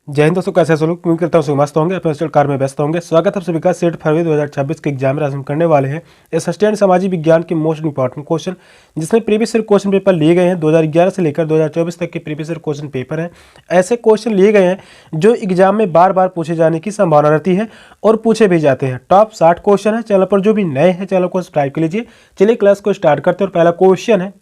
जय हिंद दोस्तों, कैसे सब लोग? उम्मीद करता हूँ सब मस्त होंगे, अपने इंस्टॉल कार में व्यस्त होंगे। स्वागत है आप सभी का। 8 फरवरी 2026 के एग्जाम में आज हम करने वाले हैं एसएसटी सामाजिक विज्ञान के मोस्ट इंपॉर्टेंट क्वेश्चन, जिसमें प्रीवियस ईयर क्वेश्चन पेपर लिए गए हैं। 2011 से लेकर 2024 तक के प्रीवियस ईयर क्वेश्चन पेपर हैं। ऐसे क्वेश्चन लिए गए हैं जो एग्जाम में बार बार पूछे जाने की संभावना रहती है और पूछे भी जाते हैं। टॉप 60 क्वेश्चन है। चैनल पर जो भी नए हैं चैनल को सब्सक्राइब कर लीजिए। चलिए क्लास को स्टार्ट करते हैं और पहला क्वेश्चन है,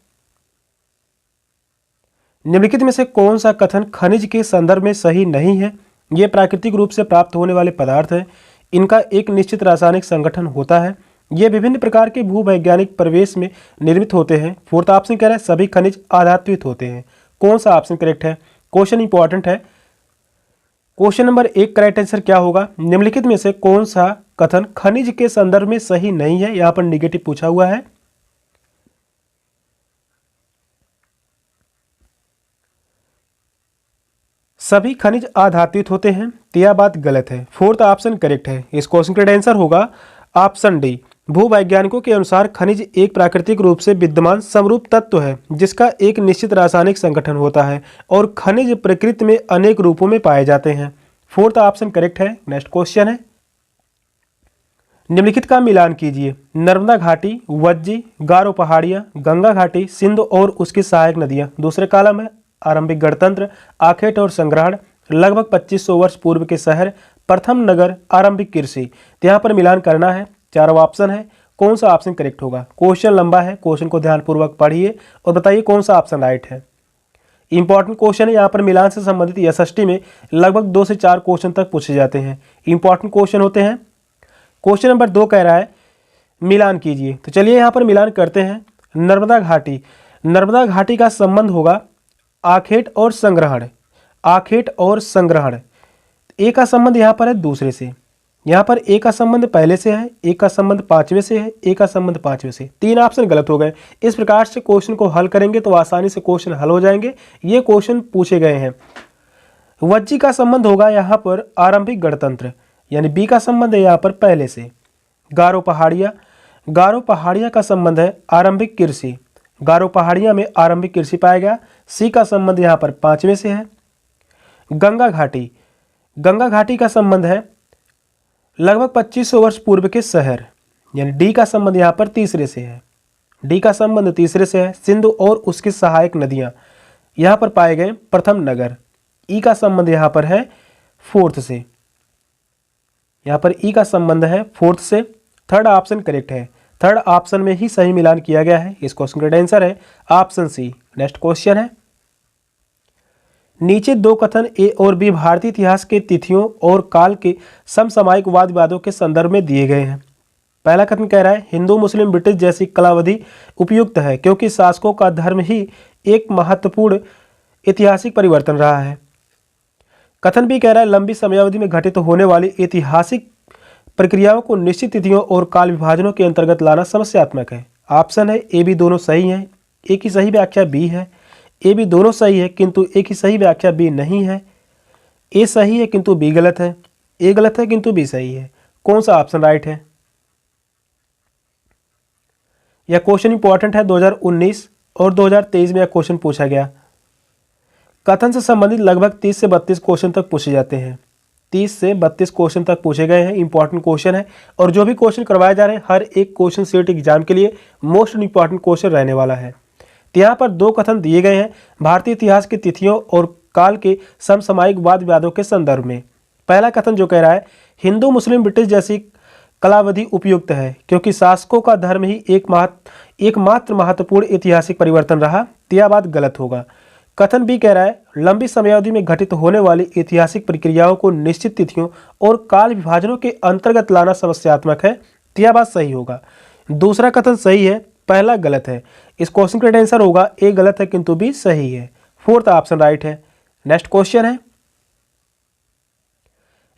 निम्नलिखित में से कौन सा कथन खनिज के संदर्भ में सही नहीं है? ये प्राकृतिक रूप से प्राप्त होने वाले पदार्थ हैं। इनका एक निश्चित रासायनिक संगठन होता है। ये विभिन्न प्रकार के भूवैज्ञानिक प्रवेश में निर्मित होते हैं। फोर्थ ऑप्शन कह रहा है सभी खनिज आधात्वित होते हैं। कौन सा ऑप्शन करेक्ट है? क्वेश्चन इंपॉर्टेंट है। क्वेश्चन नंबर 1 करेक्ट आंसर क्या होगा? निम्नलिखित में से कौन सा कथन खनिज के संदर्भ में सही नहीं है? यहां पर निगेटिव पूछा हुआ है। सभी खनिज आधात्वित होते हैं, तो यह बात गलत है। फोर्थ ऑप्शन करेक्ट है। इस क्वेश्चन का आंसर होगा ऑप्शन डी। भूवैज्ञानिकों के अनुसार खनिज एक प्राकृतिक रूप से विद्यमान समरूप तत्व है जिसका एक निश्चित रासायनिक संगठन होता है और खनिज प्रकृति में अनेक रूपों में पाए जाते हैं। फोर्थ ऑप्शन करेक्ट है। नेक्स्ट क्वेश्चन है, निम्नलिखित का मिलान कीजिए। नर्मदा घाटी, वज्जी, गारो पहाड़ियां, गंगा घाटी, सिंधु और उसकी सहायक नदियां। दूसरे कॉलम है आरंभिक गणतंत्र, आखेट और संग्रहण, लगभग 2500 वर्ष पूर्व के शहर, प्रथम नगर, आरंभिक कृषि। तो यहाँ पर मिलान करना है। चारों ऑप्शन है, कौन सा ऑप्शन करेक्ट होगा? क्वेश्चन लंबा है, क्वेश्चन को ध्यानपूर्वक पढ़िए और बताइए कौन सा ऑप्शन राइट है। इंपॉर्टेंट क्वेश्चन है। यहाँ पर मिलान से संबंधित एसएसटी में लगभग 2 से 4 क्वेश्चन तक पूछे जाते हैं। इंपॉर्टेंट क्वेश्चन होते हैं। क्वेश्चन नंबर 2 कह रहा है मिलान कीजिए। तो चलिए यहाँ पर मिलान करते हैं। नर्मदा घाटी, नर्मदा घाटी का संबंध होगा आखेट और संग्रहण। आखेट और संग्रहण, ए का संबंध यहाँ पर है दूसरे से। यहाँ पर ए का संबंध पहले से है, ए का संबंध 5वें से है, ए का संबंध 5वें से। 3 ऑप्शन गलत हो गए। इस प्रकार से क्वेश्चन को हल करेंगे तो आसानी से क्वेश्चन हल हो जाएंगे। ये क्वेश्चन पूछे गए हैं। वज्जी का संबंध होगा यहाँ पर आरंभिक गणतंत्र, यानी बी का संबंध है यहाँ पर पहले से। गारो पहाड़िया, गारो पहाड़िया का संबंध है आरंभिक कृषि। गारो पहाड़िया में आरंभिक कृषि पाया गया। सी का संबंध यहाँ पर 5वें से है। गंगा घाटी, गंगा घाटी का संबंध है लगभग 2500 वर्ष पूर्व के शहर, यानी डी का संबंध यहाँ पर तीसरे से है। डी का संबंध तीसरे से है। सिंधु और उसकी सहायक नदियाँ यहाँ पर पाए गए प्रथम नगर। ई का संबंध यहाँ पर है फोर्थ से। यहाँ पर ई का संबंध है फोर्थ से। थर्ड ऑप्शन करेक्ट है। थर्ड ऑप्शन में ही सही मिलान किया गया है। इस क्वेश्चन का आंसर है ऑप्शन सी। नेक्स्ट क्वेश्चन है, नीचे 2 कथन ए और बी भारतीय इतिहास के तिथियों और काल के समसामयिक वाद विवादों के संदर्भ में दिए गए हैं। पहला कथन कह रहा है हिंदू मुस्लिम ब्रिटिश जैसी कालावधि उपयुक्त है क्योंकि शासकों का धर्म ही एक महत्वपूर्ण ऐतिहासिक परिवर्तन रहा है। कथन बी कह रहा है लंबी समयावधि में घटित होने वाली ऐतिहासिक प्रक्रियाओं को निश्चित तिथियों और काल विभाजनों के अंतर्गत लाना समस्यात्मक है। ऑप्शन है ए बी दोनों सही हैं। एक ही सही व्याख्या बी है। ए बी दोनों सही है किंतु एक ही सही व्याख्या बी नहीं है। ए सही है किंतु बी गलत है। ए गलत है किंतु बी सही है। कौन सा ऑप्शन राइट है? यह क्वेश्चन इंपॉर्टेंट है। 2019 और 2023 में यह क्वेश्चन पूछा गया। कथन से संबंधित लगभग 30 से 32 क्वेश्चन तक पूछे जाते हैं। 30 से 32 क्वेश्चन तक पूछे गए हैं। इंपॉर्टेंट क्वेश्चन है और जो भी क्वेश्चन करवाए जा रहे हैं हर एक क्वेश्चन सेट एग्जाम के लिए मोस्ट इंपॉर्टेंट क्वेश्चन रहने वाला है। तो यहाँ पर 2 कथन दिए गए हैं भारतीय इतिहास की तिथियों और काल के समसामयिक वाद विवादों के संदर्भ में। पहला कथन जो कह रहा है हिंदू मुस्लिम ब्रिटिश जैसी कालावधि उपयुक्त है क्योंकि शासकों का धर्म ही एकमात्र महत्वपूर्ण ऐतिहासिक परिवर्तन रहा। तो यह बात गलत होगा। कथन बी कह रहा है लंबी समयावधि में घटित होने वाली ऐतिहासिक प्रक्रियाओं को निश्चित तिथियों और काल विभाजनों के अंतर्गत लाना समस्यात्मक है। तो यह बात सही होगा। दूसरा कथन सही है, पहला गलत है। इस क्वेश्चन का आंसर होगा ए गलत है किंतु बी सही है। फोर्थ ऑप्शन राइट है। नेक्स्ट क्वेश्चन है,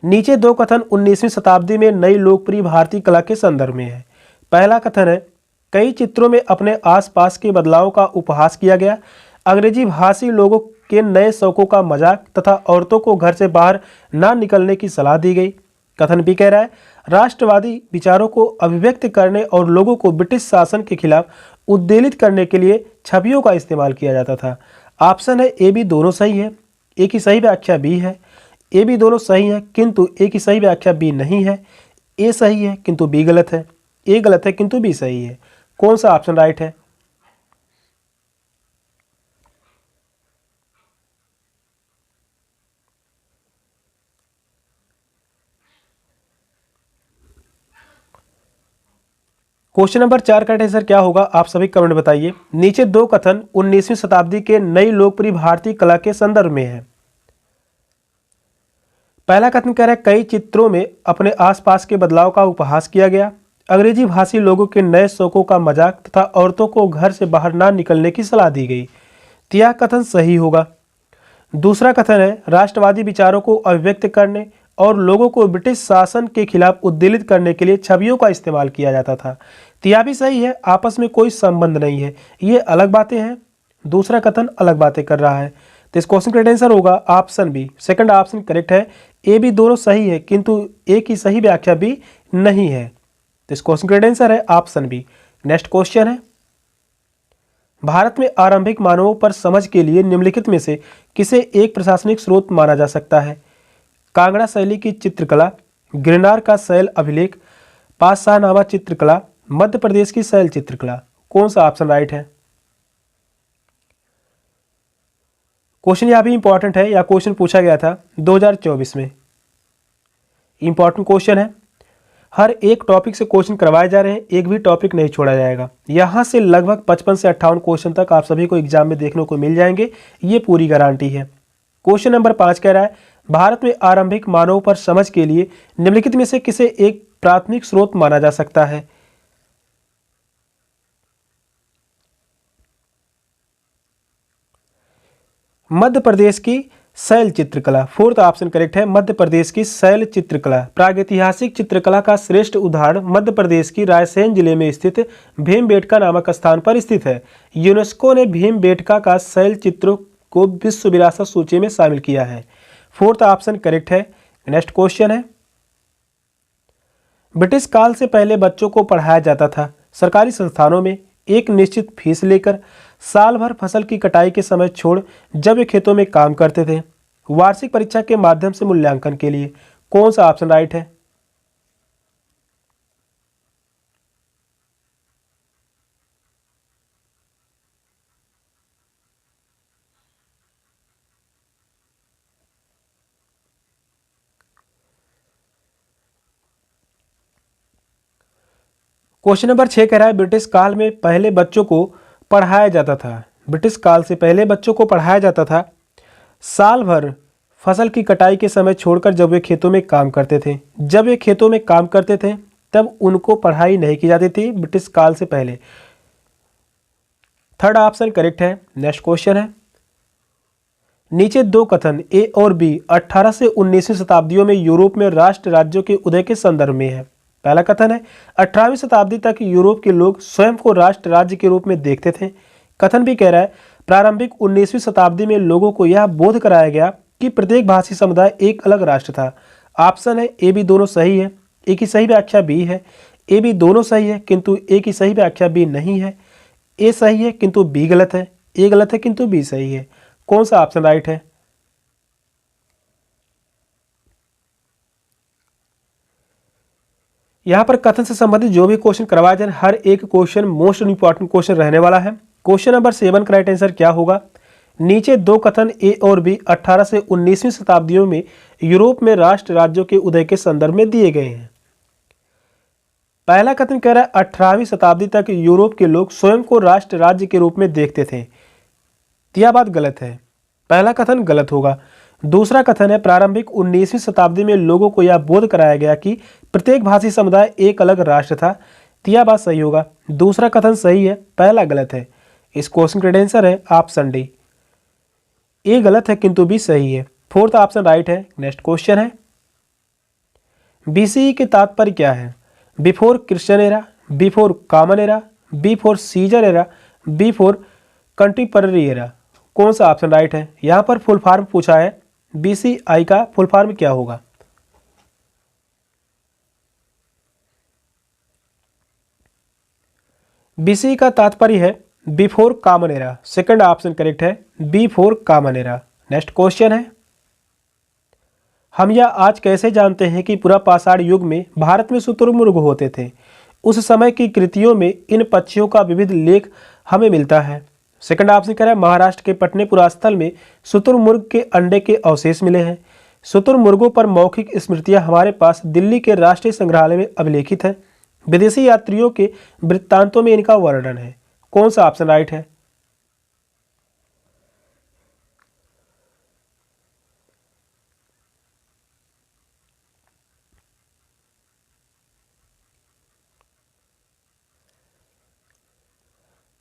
नीचे 2 कथन 19वीं शताब्दी में नई लोकप्रिय भारतीय कला के संदर्भ में है। पहला कथन है कई चित्रों में अपने आसपास के बदलाव का उपहास किया गया। अंग्रेजी भाषी लोगों के नए शौकों का मजाक तथा औरतों को घर से बाहर ना निकलने की सलाह दी गई। कथन बी कह रहा है राष्ट्रवादी विचारों को अभिव्यक्त करने और लोगों को ब्रिटिश शासन के खिलाफ उद्वेलित करने के लिए छवियों का इस्तेमाल किया जाता था। ऑप्शन है ए बी दोनों सही है। एक ही सही व्याख्या बी है। ए बी दोनों सही है किंतु ए की सही व्याख्या बी नहीं है। ए सही है किंतु बी गलत है। ए गलत है किंतु बी सही है। कौन सा ऑप्शन राइट है? क्वेश्चन नंबर 4 का आंसर क्या होगा, आप सभी कमेंट बताइए। नीचे दो कथन 19वीं शताब्दी के नई लोकप्रिय भारतीय कला के संदर्भ में है। पहला कथन कह रहा है कई चित्रों में अपने आसपास के बदलाव का उपहास किया गया। अंग्रेजी भाषी लोगों के नए शौकों का मजाक तथा औरतों को घर से बाहर ना निकलने की सलाह दी गई। तो यह कथन सही होगा। दूसरा कथन है राष्ट्रवादी विचारों को अभिव्यक्त करने और लोगों को ब्रिटिश शासन के खिलाफ उद्वेलित करने के लिए छवियों का इस्तेमाल किया जाता था। तो यह भी सही है, आपस में कोई संबंध नहीं है, ये अलग बातें हैं। दूसरा कथन अलग बातें कर रहा है। तो इस क्वेश्चन का आंसर होगा option B, second option correct है। ए बी दोनों सही है किंतु ए की सही व्याख्या भी नहीं है। तो इस क्वेश्चन का आंसर है ऑप्शन बी। नेक्स्ट क्वेश्चन है भारत में आरंभिक मानवों पर समझ के लिए निम्नलिखित में से किसे एक प्रशासनिक स्रोत माना जा सकता है? कांगड़ा शैली की चित्रकला, गिरनार का शैल अभिलेख, पातशाहनामा चित्रकला, मध्य प्रदेश की शैल चित्रकला। कौन सा ऑप्शन राइट है? क्वेश्चन यह भी इंपॉर्टेंट है, या क्वेश्चन पूछा गया था 2024 में। इंपॉर्टेंट क्वेश्चन है, हर एक टॉपिक से क्वेश्चन करवाए जा रहे हैं, एक भी टॉपिक नहीं छोड़ा जाएगा। यहां से लगभग 55 से 58 क्वेश्चन तक आप सभी को एग्जाम में देखने को मिल जाएंगे, ये पूरी गारंटी है। क्वेश्चन नंबर 5 कह रहा है भारत में आरंभिक मानवों पर समझ के लिए निम्नलिखित में से किसे एक प्राथमिक स्रोत माना जा सकता है? मध्य प्रदेश की शैल चित्रकला, फोर्थ ऑप्शन करेक्ट है। मध्य प्रदेश की शैल चित्रकला प्रागैतिहासिक चित्रकला का श्रेष्ठ उदाहरण मध्य प्रदेश की रायसेन जिले में स्थित भीमबेटका नामक स्थान पर स्थित है। यूनेस्को ने भीमबेटका का शैल चित्रों को विश्व विरासत सूची में शामिल किया है। फोर्थ ऑप्शन करेक्ट है। नेक्स्ट क्वेश्चन है ब्रिटिश काल से पहले बच्चों को पढ़ाया जाता था सरकारी संस्थानों में एक निश्चित फीस लेकर, साल भर फसल की कटाई के समय छोड़ जब वे खेतों में काम करते थे, वार्षिक परीक्षा के माध्यम से मूल्यांकन के लिए। कौन सा ऑप्शन राइट है? क्वेश्चन नंबर 6 कह रहा है ब्रिटिश काल में पहले बच्चों को पढ़ाया जाता था। ब्रिटिश काल से पहले बच्चों को पढ़ाया जाता था साल भर फसल की कटाई के समय छोड़कर जब वे खेतों में काम करते थे। जब वे खेतों में काम करते थे तब उनको पढ़ाई नहीं की जाती थी ब्रिटिश काल से पहले। थर्ड ऑप्शन करेक्ट है। नेक्स्ट क्वेश्चन है नीचे दो कथन ए और बी 18 से 19वीं शताब्दियों में यूरोप में राष्ट्र राज्यों के उदय के संदर्भ में है। पहला कथन है 18वीं शताब्दी तक यूरोप के लोग स्वयं को राष्ट्र राज्य के रूप में देखते थे। कथन भी कह रहा है प्रारंभिक 19वीं शताब्दी में लोगों को यह बोध कराया गया कि प्रत्येक भाषी समुदाय एक अलग राष्ट्र था। ऑप्शन है ए बी दोनों सही है। ए की सही व्याख्या बी है। ए बी दोनों सही है किंतु ए की सही व्याख्या बी नहीं है। ए सही है किंतु बी गलत है। ए गलत है किंतु बी सही है। कौन सा ऑप्शन राइट है? यहां पर कथन से संबंधित जो भी क्वेश्चन करवाया जाए हर एक क्वेश्चन मोस्ट इंपॉर्टेंट क्वेश्चन रहने वाला है। क्वेश्चन नंबर 7 का राइट आंसर क्या होगा? नीचे दो कथन ए और बी 18 से 19वीं शताब्दियों में यूरोप में राष्ट्र राज्यों के उदय के संदर्भ में दिए गए हैं। पहला कथन कह रहा है 18वीं शताब्दी तक यूरोप के लोग स्वयं को राष्ट्र राज्य के रूप में देखते थे। यह बात गलत है, पहला कथन गलत होगा। दूसरा कथन है प्रारंभिक 19वीं शताब्दी में लोगों को यह बोध कराया गया कि प्रत्येक भाषी समुदाय एक अलग राष्ट्र था। यह बात सही होगा। दूसरा कथन सही है, पहला गलत है। इस क्वेश्चन का आंसर है ऑप्शन डी। ए गलत है किंतु बी सही है। फोर्थ ऑप्शन राइट है। नेक्स्ट क्वेश्चन है बीसीई के तात्पर्य क्या है? Before Christian era, before common era, before Caesar era, before contemporary era. कौन सा ऑप्शन राइट है? यहां पर फुल फॉर्म पूछा है, बीसीआई का फुल फॉर्म क्या होगा? बीसीई का तात्पर्य है before common era. Second option correct है, before common era. Next question है हम यह आज कैसे जानते हैं कि पुरापाषाण युग में भारत में शुतुरमुर्ग होते थे। उस समय की कृतियों में इन पक्षियों का विविध लेख हमें मिलता है। सेकंड ऑप्शन कह रहा है महाराष्ट्र के पटनेपुरा स्थल में शुतुरमुर्ग के अंडे के अवशेष मिले हैं। शुतुरमुर्गों पर मौखिक स्मृतियां हमारे पास दिल्ली के राष्ट्रीय संग्रहालय में अभिलेखित है। विदेशी यात्रियों के वृत्तांतों में इनका वर्णन है। कौन सा ऑप्शन राइट है?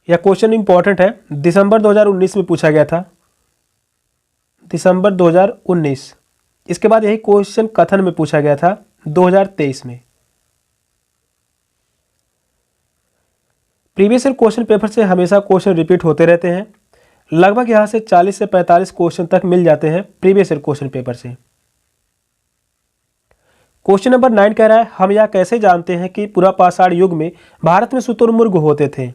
यह क्वेश्चन इंपॉर्टेंट है, दिसंबर 2019 में पूछा गया था, दिसंबर 2019। इसके बाद यही क्वेश्चन कथन में पूछा गया था 2023 में। प्रीवियस ईयर क्वेश्चन पेपर से हमेशा क्वेश्चन रिपीट होते रहते हैं। लगभग यहां से 40 से 45 क्वेश्चन तक मिल जाते हैं प्रीवियस ईयर क्वेश्चन पेपर से। क्वेश्चन नंबर 9 कह रहा है हम यह कैसे जानते हैं कि पुरापाषाण युग में भारत में शुतुरमुर्ग होते थे।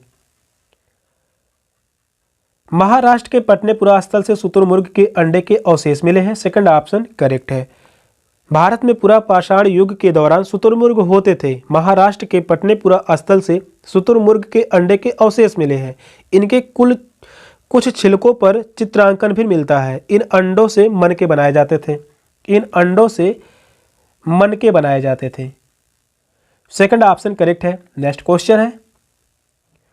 महाराष्ट्र के पटनेपुरा स्थल से शुतुरमुर्ग के अंडे के अवशेष मिले हैं। सेकंड ऑप्शन करेक्ट है। भारत में पुरापाषाण युग के दौरान शुतुरमुर्ग होते थे। महाराष्ट्र के पटनेपुरा स्थल से शुतुरमुर्ग के अंडे के अवशेष मिले हैं। इनके कुछ छिलकों पर चित्रांकन भी मिलता है। इन अंडों से मनके बनाए जाते थे। इन अंडों से मनके बनाए जाते थे। सेकंड ऑप्शन करेक्ट है। नेक्स्ट क्वेश्चन है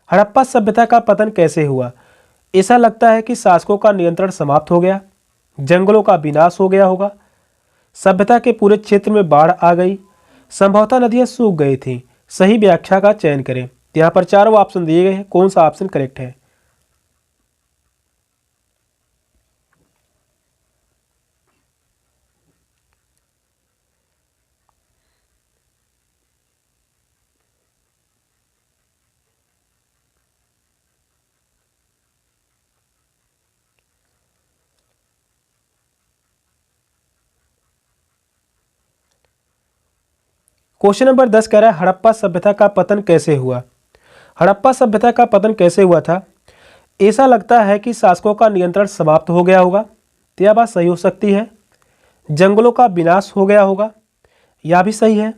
हड़प्पा सभ्यता का पतन कैसे हुआ। ऐसा लगता है कि शासकों का नियंत्रण समाप्त हो गया, जंगलों का विनाश हो गया होगा, सभ्यता के पूरे क्षेत्र में बाढ़ आ गई, संभवतः नदियां सूख गई थीं। सही व्याख्या का चयन करें। यहाँ पर चारों ऑप्शन दिए गए हैं, कौन सा ऑप्शन करेक्ट है? क्वेश्चन नंबर 10 कह रहा है हड़प्पा सभ्यता का पतन कैसे हुआ। हड़प्पा सभ्यता का पतन कैसे हुआ था। ऐसा लगता है कि शासकों का नियंत्रण समाप्त हो गया होगा, तो यह बात सही हो सकती है। जंगलों का विनाश हो गया होगा, यह भी सही है।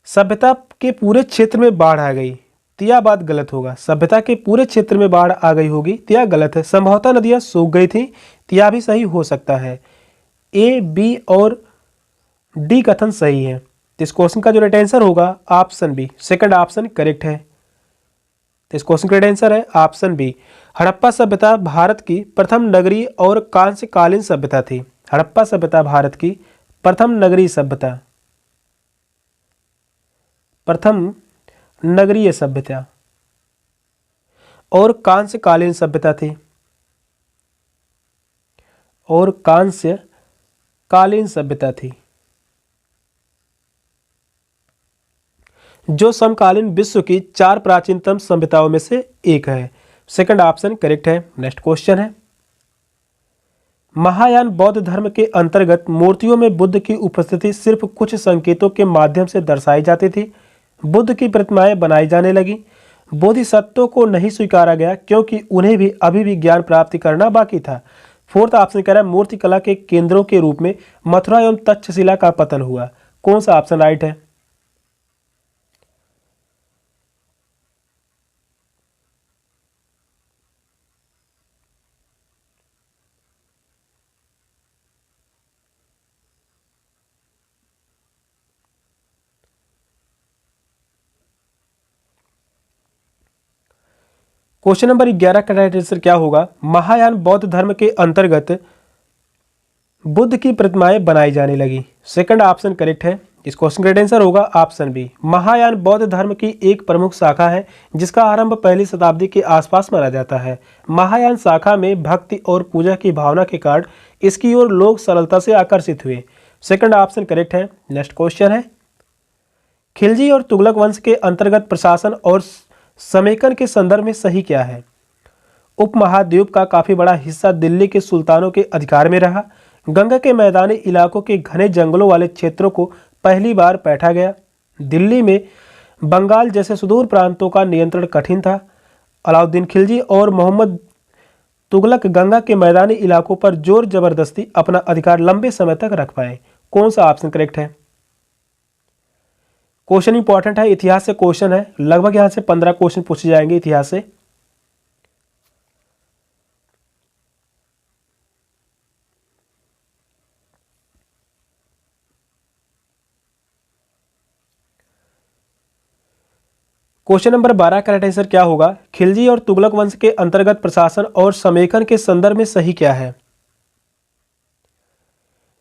सभ्यता के पूरे क्षेत्र में बाढ़ आ गई, तो यह बात गलत होगा। सभ्यता के पूरे क्षेत्र में बाढ़ आ गई होगी, तो यह गलत है। संभवतः नदियां सूख गई थी, तो यह भी सही हो सकता है। ए, बी और डी कथन सही है। तो इस क्वेश्चन का जो राइट आंसर होगा option B, second option correct है। तो इस क्वेश्चन का राइट आंसर है ऑप्शन बी। हड़प्पा सभ्यता भारत की प्रथम नगरीय और कांस्यकालीन सभ्यता थी। हड़प्पा सभ्यता भारत की प्रथम नगरीय सभ्यता, प्रथम नगरीय सभ्यता और कांस्यकालीन सभ्यता थी, और कांस्यकालीन सभ्यता थी, जो समकालीन विश्व की 4 प्राचीनतम सभ्यताओं में से एक है। सेकंड ऑप्शन करेक्ट है। नेक्स्ट क्वेश्चन है महायान बौद्ध धर्म के अंतर्गत मूर्तियों में बुद्ध की उपस्थिति सिर्फ कुछ संकेतों के माध्यम से दर्शाई जाती थी। बुद्ध की प्रतिमाएं बनाई जाने लगी। बोधिसत्वों को नहीं स्वीकारा गया क्योंकि उन्हें भी अभी भी ज्ञान प्राप्ति करना बाकी था। फोर्थ ऑप्शन कह रहा है मूर्ति कला के केंद्रों के रूप में मथुरा एवं तक्षशिला का पतन हुआ। कौन सा ऑप्शन राइट है? क्वेश्चन नंबर 11 का राइट आंसर क्या होगा। महायान बौद्ध धर्म के अंतर्गत बुद्ध की प्रतिमाएं बनाई जाने लगी। सेकंड ऑप्शन करेक्ट है। इस क्वेश्चन का राइट आंसर होगा ऑप्शन बी। महायान बौद्ध धर्म की एक प्रमुख शाखा है जिसका आरंभ पहली शताब्दी के आसपास माना जाता है। महायान शाखा में भक्ति और पूजा की भावना के कारण इसकी ओर लोग सरलता से आकर्षित हुए। सेकंड ऑप्शन करेक्ट है। नेक्स्ट क्वेश्चन है खिलजी और तुगलक वंश के अंतर्गत प्रशासन और समेकन के संदर्भ में सही क्या है। उपमहाद्वीप का काफी बड़ा हिस्सा दिल्ली के सुल्तानों के अधिकार में रहा। गंगा के मैदानी इलाकों के घने जंगलों वाले क्षेत्रों को पहली बार बैठा गया। दिल्ली में बंगाल जैसे सुदूर प्रांतों का नियंत्रण कठिन था। अलाउद्दीन खिलजी और मोहम्मद तुगलक गंगा के मैदानी इलाकों पर जोर जबरदस्ती अपना अधिकार लंबे समय तक रख पाए? कौन सा ऑप्शन करेक्ट है? क्वेश्चन इंपॉर्टेंट है, इतिहास से क्वेश्चन है, लगभग यहां से 15 क्वेश्चन पूछे जाएंगे इतिहास से। क्वेश्चन नंबर 12 का राइट आंसर क्या होगा? खिलजी और तुगलक वंश के अंतर्गत प्रशासन और समेकन के संदर्भ में सही क्या है?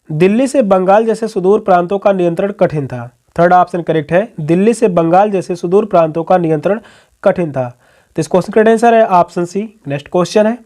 दिल्ली से बंगाल जैसे सुदूर प्रांतों का नियंत्रण कठिन था। थर्ड ऑप्शन करेक्ट है, दिल्ली से बंगाल जैसे सुदूर प्रांतों का नियंत्रण कठिन था। तो इस क्वेश्चन का राइट आंसर है ऑप्शन सी। नेक्स्ट क्वेश्चन है,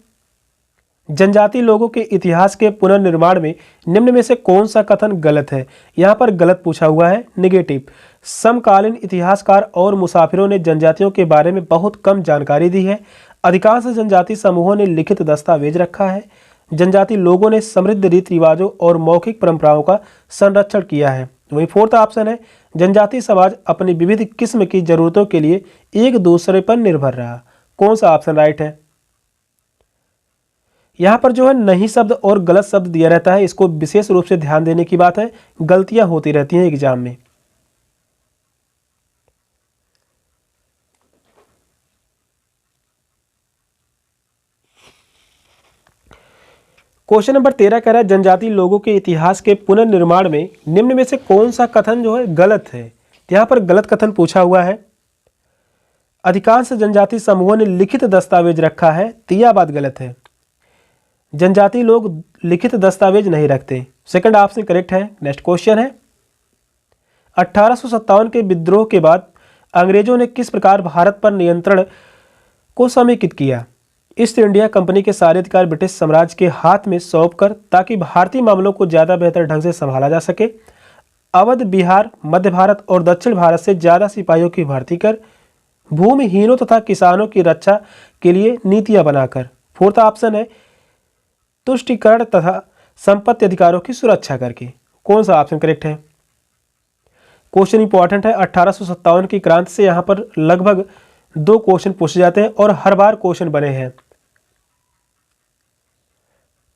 जनजाति लोगों के इतिहास के पुनर्निर्माण में निम्न में से कौन सा कथन गलत है? यहां पर गलत पूछा हुआ है, निगेटिव। समकालीन इतिहासकार और मुसाफिरों ने जनजातियों के बारे में बहुत कम जानकारी दी है। अधिकांश जनजाति समूहों ने लिखित दस्तावेज रखा है। जनजाति लोगों ने समृद्ध रीति रिवाजों और मौखिक परंपराओं का संरक्षण किया है। वही फोर्थ ऑप्शन है, जनजाति समाज अपनी विविध किस्म की जरूरतों के लिए एक दूसरे पर निर्भर रहा। कौन सा ऑप्शन राइट है? यहाँ पर जो है नहीं शब्द और गलत शब्द दिया रहता है, इसको विशेष रूप से ध्यान देने की बात है, गलतियां होती रहती हैं एग्जाम में। क्वेश्चन नंबर 13 कह रहा है जनजाति लोगों के इतिहास के पुनर्निर्माण में निम्न में से कौन सा कथन जो है गलत है? यहाँ पर गलत कथन पूछा हुआ है, अधिकांश जनजाति समूहों ने लिखित दस्तावेज रखा है, तो यह बात गलत है। जनजाति लोग लिखित दस्तावेज नहीं रखते। सेकंड ऑप्शन करेक्ट है। नेक्स्ट क्वेश्चन है, 1857 के विद्रोह के बाद अंग्रेजों ने किस प्रकार भारत पर नियंत्रण को समेकित किया? ईस्ट इंडिया कंपनी के सारे अधिकार ब्रिटिश साम्राज्य के हाथ में सौंपकर ताकि भारतीय मामलों को ज्यादा बेहतर ढंग से संभाला जा सके। अवध, बिहार, मध्य भारत और दक्षिण भारत से ज्यादा सिपाहियों की भर्ती कर, भूमिहीनों तथा किसानों की रक्षा के लिए नीतियां बनाकर। फोर्थ ऑप्शन है, तुष्टीकरण तथा संपत्ति अधिकारों की सुरक्षा करके। कौन सा ऑप्शन करेक्ट है? क्वेश्चन इंपॉर्टेंट है, 1857 की क्रांति से यहां पर लगभग 2 क्वेश्चन पूछे जाते हैं और हर बार क्वेश्चन बने हैं।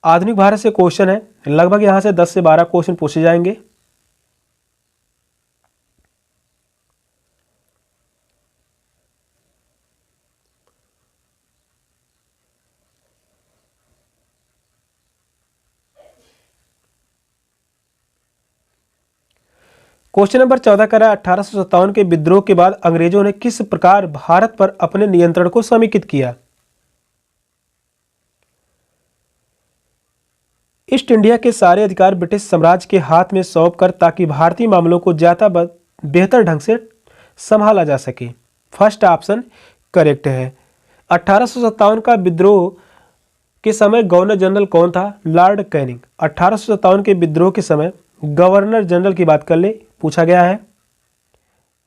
आधुनिक भारत से क्वेश्चन है, लगभग यहां से 10 से 12 क्वेश्चन पूछे जाएंगे। क्वेश्चन नंबर 14 का रहा है 1857 के विद्रोह के बाद अंग्रेजों ने किस प्रकार भारत पर अपने नियंत्रण को समेकित किया? ईस्ट इंडिया के सारे अधिकार ब्रिटिश साम्राज्य के हाथ में सौंपकर ताकि भारतीय मामलों को ज्यादा बेहतर ढंग से संभाला जा सके। फर्स्ट ऑप्शन करेक्ट है। 1857 का विद्रोह के समय गवर्नर जनरल कौन था? Lord Canning. 1857 के विद्रोह के समय गवर्नर जनरल की बात कर ले, पूछा गया है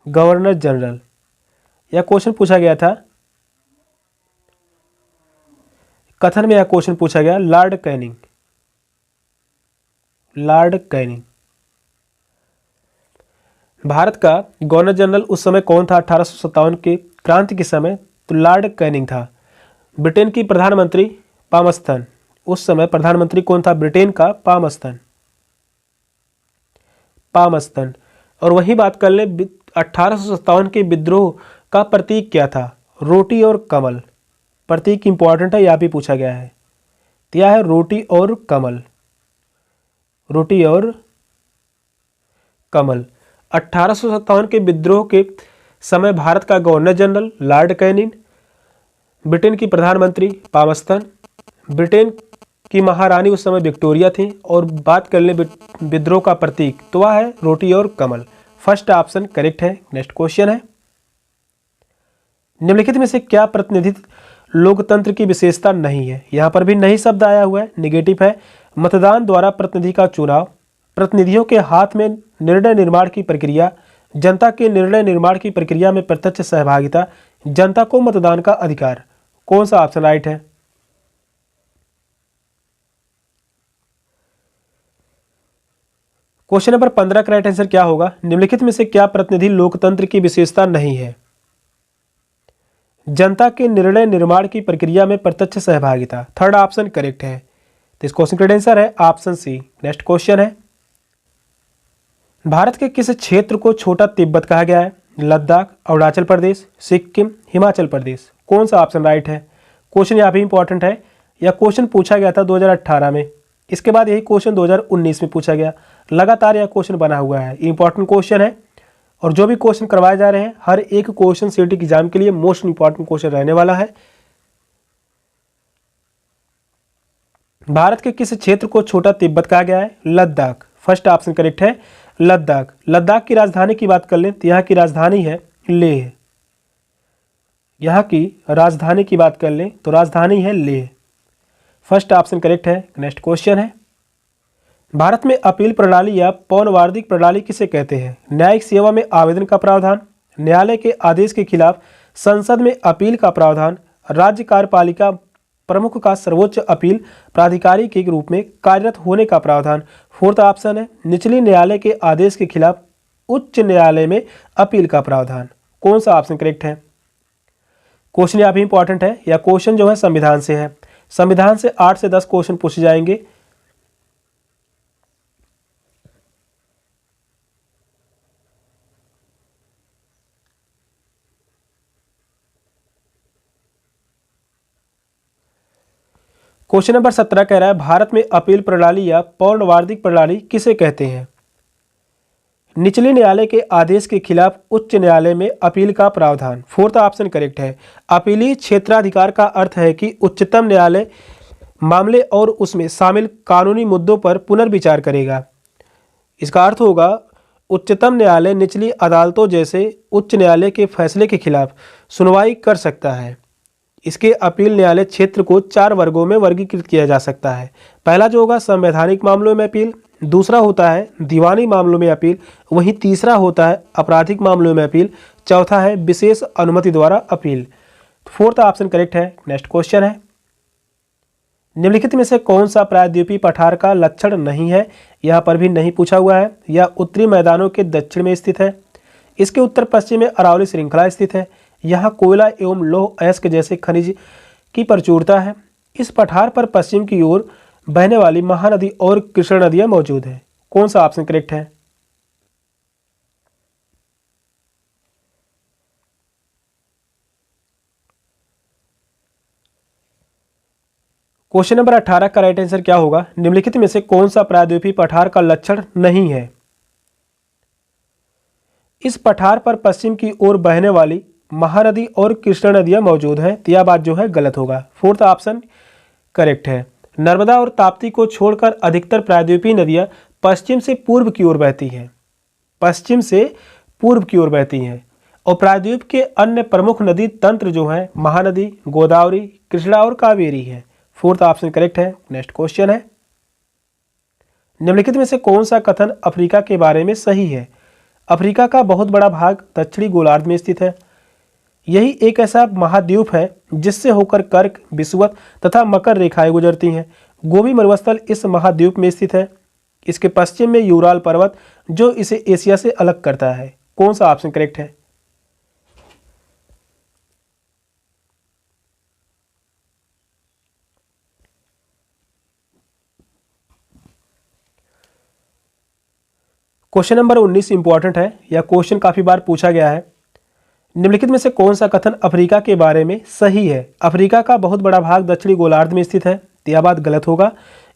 गवर्नर जनरल, यह क्वेश्चन पूछा गया था, कथन में यह क्वेश्चन पूछा गया Lord Canning. Lord Canning Bharat का गवर्नर जनरल उस समय कौन था? 1857 के क्रांति के समय तो लॉर्ड कैनिंग था। ब्रिटेन की प्रधानमंत्री पामस्तन, उस समय प्रधानमंत्री कौन था ब्रिटेन का? पामस्तन। पामस्तन। और वही बात कर ले 1857 के विद्रोह का प्रतीक क्या था? रोटी और कमल। प्रतीक इंपॉर्टेंट है, यह भी पूछा गया है। यह है रोटी और कमल। रोटी और कमल। 1857 के विद्रोह के समय भारत का governor general Lord Canning, Britain की प्रधानमंत्री पामस्तन, ब्रिटेन की महारानी उस समय विक्टोरिया थी, और बात कर ले विद्रोह का प्रतीक तो वह है रोटी और कमल। फर्स्ट ऑप्शन करेक्ट है। नेक्स्ट क्वेश्चन है, निम्नलिखित में से क्या प्रतिनिधित्व लोकतंत्र की विशेषता नहीं है? यहां पर भी नहीं शब्द आया हुआ है, निगेटिव है। मतदान द्वारा प्रतिनिधि का चुनाव, प्रतिनिधियों के हाथ में निर्णय निर्माण की प्रक्रिया, जनता के निर्णय निर्माण की प्रक्रिया में प्रत्यक्ष सहभागिता, जनता को मतदान का अधिकार। कौन सा ऑप्शन राइट है? क्वेश्चन नंबर 15 का राइट आंसर क्या होगा? निम्नलिखित में से क्या प्रतिनिधि लोकतंत्र की विशेषता नहीं है? जनता के निर्णय निर्माण की प्रक्रिया में प्रत्यक्ष सहभागिता। थर्ड ऑप्शन करेक्ट है। तो इस क्वेश्चन का आंसर है ऑप्शन सी। नेक्स्ट क्वेश्चन है, भारत के किस क्षेत्र को छोटा तिब्बत कहा गया है? लद्दाख, अरुणाचल प्रदेश, सिक्किम, हिमाचल प्रदेश। कौन सा ऑप्शन राइट है? क्वेश्चन यहाँ भी इंपॉर्टेंट है। यह क्वेश्चन पूछा गया था 2018 में, इसके बाद यही क्वेश्चन 2019 में पूछा गया। लगातार यह क्वेश्चन बना हुआ है, इंपॉर्टेंट क्वेश्चन है। और जो भी क्वेश्चन करवाए जा रहे हैं, हर एक क्वेश्चन सीटी एग्जाम के लिए मोस्ट इंपॉर्टेंट क्वेश्चन रहने वाला है। भारत के किस क्षेत्र को छोटा तिब्बत कहा गया है? लद्दाख। फर्स्ट ऑप्शन करेक्ट है, लद्दाख। लद्दाख की राजधानी की बात कर लें तो यहाँ की राजधानी है लेह। यहाँ की राजधानी की बात कर लें तो राजधानी है लेह। फर्स्ट ऑप्शन करेक्ट है। नेक्स्ट क्वेश्चन है, भारत में अपील प्रणाली या पौनवार्षिक प्रणाली किसे कहते हैं? न्यायिक सेवा में आवेदन का प्रावधान, न्यायालय के आदेश के खिलाफ संसद में अपील का प्रावधान, राज्य कार्यपालिका प्रमुख का सर्वोच्च अपील प्राधिकारी के रूप में कार्यरत होने का प्रावधान। फोर्थ ऑप्शन है, निचले न्यायालय के आदेश के खिलाफ उच्च न्यायालय में अपील का प्रावधान। कौन सा ऑप्शन करेक्ट है? क्वेश्चन यहाँ भी इंपॉर्टेंट है। या क्वेश्चन जो है संविधान से है। संविधान से 8 से 10 क्वेश्चन पूछे जाएंगे। क्वेश्चन नंबर 17 कह रहा है, भारत में अपील प्रणाली या पौनवार्षिक प्रणाली किसे कहते हैं? निचले न्यायालय के आदेश के खिलाफ उच्च न्यायालय में अपील का प्रावधान। फोर्थ ऑप्शन करेक्ट है। अपीली क्षेत्राधिकार का अर्थ है कि उच्चतम न्यायालय मामले और उसमें शामिल कानूनी मुद्दों पर पुनर्विचार करेगा। इसका अर्थ होगा उच्चतम न्यायालय निचली अदालतों जैसे उच्च न्यायालय के फैसले के खिलाफ सुनवाई कर सकता है। इसके अपील न्यायालय क्षेत्र को 4 वर्गों में वर्गीकृत किया जा सकता है। पहला जो होगा संवैधानिक मामलों में अपील, दूसरा होता है दीवानी मामलों में अपील, वहीं तीसरा होता है आपराधिक मामलों में अपील, चौथा है विशेष अनुमति द्वारा अपील। फोर्थ ऑप्शन करेक्ट है। नेक्स्ट क्वेश्चन है, निम्नलिखित में से कौन सा प्रायद्वीपीय पठार का लक्षण नहीं है? यहाँ पर भी नहीं पूछा हुआ है। यह उत्तरी मैदानों के दक्षिण में स्थित है। इसके उत्तर पश्चिम में अरावली श्रृंखला स्थित है। यहाँ कोयला एवं लौह अयस्क जैसे खनिज की प्रचुरता है। इस पठार पर पश्चिम की ओर बहने वाली महानदी और कृष्णा नदियां मौजूद है। कौन सा ऑप्शन करेक्ट है? क्वेश्चन नंबर 18 का राइट आंसर क्या होगा? निम्नलिखित में से कौन सा प्रायद्वीपीय पठार का लक्षण नहीं है? इस पठार पर पश्चिम की ओर बहने वाली महानदी और कृष्णा नदियां मौजूद हैं। तो यह बात जो है गलत होगा। फोर्थ ऑप्शन करेक्ट है। नर्मदा और ताप्ती को छोड़कर अधिकतर प्रायद्वीपीय नदियां पश्चिम से पूर्व की ओर बहती हैं। पश्चिम से पूर्व की ओर बहती हैं। और प्रायद्वीप के अन्य प्रमुख नदी तंत्र जो है महानदी, गोदावरी, कृष्णा और कावेरी है। फोर्थ ऑप्शन करेक्ट है। नेक्स्ट क्वेश्चन है, निम्नलिखित में से कौन सा कथन अफ्रीका के बारे में सही है? अफ्रीका का बहुत बड़ा भाग दक्षिणी गोलार्ध में स्थित है। यही एक ऐसा महाद्वीप है जिससे होकर कर्क, विषुवत तथा मकर रेखाएं गुजरती हैं। गोबी मरुस्थल इस महाद्वीप में स्थित है। इसके पश्चिम में यूराल पर्वत जो इसे एशिया से अलग करता है। कौन सा ऑप्शन करेक्ट है? क्वेश्चन नंबर 19 इंपॉर्टेंट है। यह क्वेश्चन काफी बार पूछा गया है। निम्नलिखित में से कौन सा कथन अफ्रीका के बारे में सही है? अफ्रीका का बहुत बड़ा भाग दक्षिणी गोलार्ध में स्थित है। तो यह बात गलत होगा।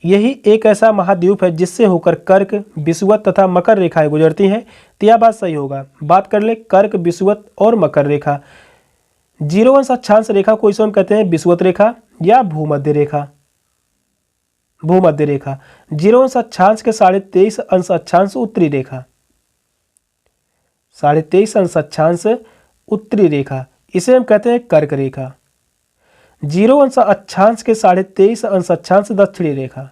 यही एक ऐसा महाद्वीप है जिससे होकर कर्क, विषुवत तथा मकर रेखाएं गुजरती हैं। तो यह बात सही होगा। बात कर ले कर्क, विषुवत और मकर रेखा। 0 अंश अक्षांश रेखा को इसे हम कहते हैं विषुवत रेखा या भूमध्य रेखा। भूमध्य रेखा 0 अंश अक्षांश के 23.5 अंश अक्षांश उत्तरी रेखा। 23.5 अंश अक्षांश उत्तरी रेखा, इसे हम कहते हैं कर्क रेखा। 0 अंश अक्षांश के 23.5 अंश अक्षांश दक्षिणी रेखा।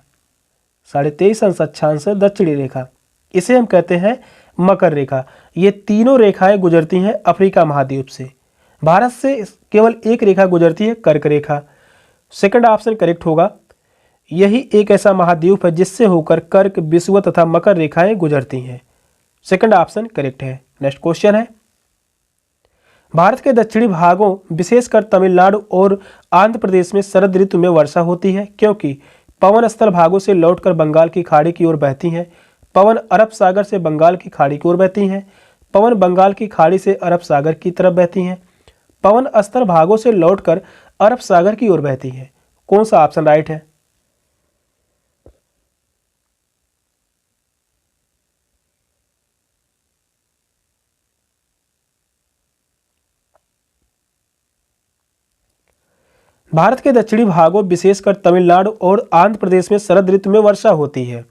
23.5 अंश अक्षांश दक्षिणी रेखा, इसे हम कहते हैं मकर रेखा। ये तीनों रेखाएं गुजरती हैं अफ्रीका महाद्वीप से। भारत से केवल एक रेखा गुजरती है, कर्क रेखा। सेकंड ऑप्शन करेक्ट होगा। यही एक ऐसा महाद्वीप है जिससे होकर कर्क, विषुवत तथा मकर रेखाएं गुजरती हैं। सेकंड ऑप्शन करेक्ट है। नेक्स्ट क्वेश्चन है, भारत के दक्षिणी भागों विशेषकर तमिलनाडु और आंध्र प्रदेश में शरद ऋतु में वर्षा होती है क्योंकि पवन स्थल भागों से लौटकर बंगाल की खाड़ी की ओर बहती हैं। पवन अरब सागर से बंगाल की खाड़ी की ओर बहती हैं। पवन बंगाल की खाड़ी से अरब सागर की तरफ बहती हैं। पवन स्थल भागों से लौटकर अरब सागर की ओर बहती हैं। कौन सा ऑप्शन राइट है? भारत के दक्षिणी भागों विशेषकर तमिलनाडु और आंध्र प्रदेश में शरद ऋतु में वर्षा होती है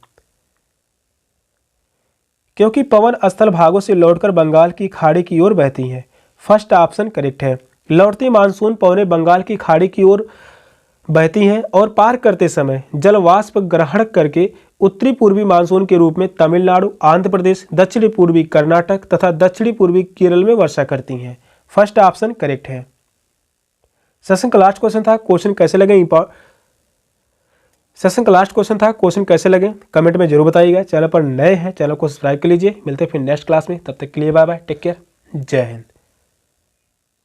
क्योंकि पवन स्थल भागों से लौटकर बंगाल की खाड़ी की ओर बहती हैं। फर्स्ट ऑप्शन करेक्ट है। लौटती मानसून पवनें बंगाल की खाड़ी की ओर बहती हैं और पार करते समय जल वाष्प ग्रहण करके उत्तरी पूर्वी मानसून के रूप में तमिलनाडु, आंध्र प्रदेश, दक्षिणी पूर्वी कर्नाटक तथा दक्षिणी पूर्वी केरल में वर्षा करती हैं। फर्स्ट ऑप्शन करेक्ट है। सेशन का लास्ट क्वेश्चन था, क्वेश्चन कैसे लगे क्वेश्चन कैसे लगे कमेंट में जरूर बताइएगा। चैनल पर नए हैं चैनल को सब्सक्राइब कर लीजिए। मिलते हैं फिर नेक्स्ट क्लास में, तब तक के लिए बाय बाय, टेक केयर, जय हिंद।